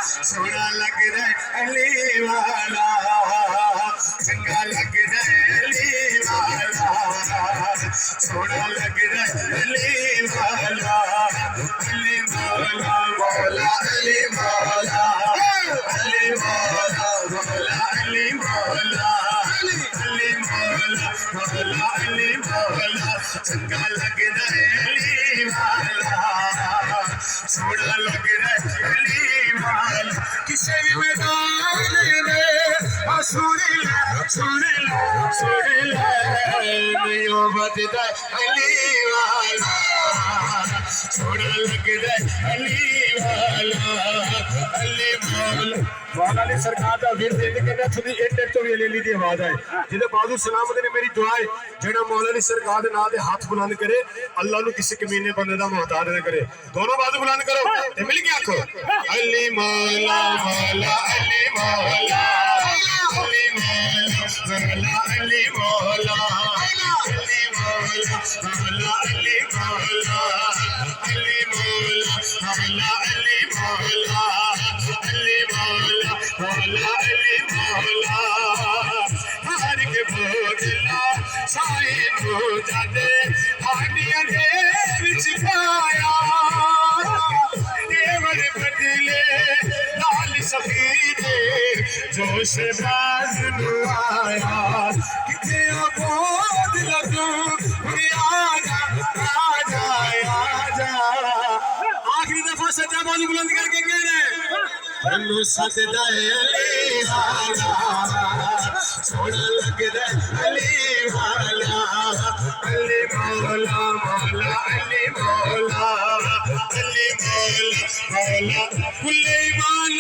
सोना लग रहा अली वाला, चंगा लग रहा अली वाला, सोना लग रहा अली वाला, अली मौला मौला अली मौला, अली मौला मौला अली मौला, अली मौला मौला अली मौला, चंगा लग रहा अली वाला, सोना लग रहा अली वाला। किसे भी मैदान में सुरीला सुरीला सुरीला यो बददा अली वाला, सोना लग रहा अली वाला, अली मौला। मौला ने सरकार का वीर देने के लिए थोड़ी एक टेक तो भी ले ली थी आवाज है जिन्हें बादू सलामत ने मेरी दुआ है जेड़ा मौला ने सरकार के नाम दे हाथ बुलंद करे अल्लाह नु किसी कमीने बंदे दा मोहताज न करे। दोनों बाजू बुलंद करो ते मिल के आखो अली मौला मौला अली मौला, अली मौला मौला अली मौला, अली मौला मौला अली मौला, अली मौला मौला अली मौला, अली मौला मौला अली मौला। हर के बोझला साई को जादे हानिया दे विच पाया, देवर बदले लाल सफीदे जोश बाज आया, किथे बोझ लगू आजा आजा आजा। आखिरी दफा सच्चा बाजू बुलंद करके कह रहे तनु सजदा अली वाला, सोना लग रहा अली वाला, अली मौला मौला अली मौला, अली मौला मौला कुल ईमान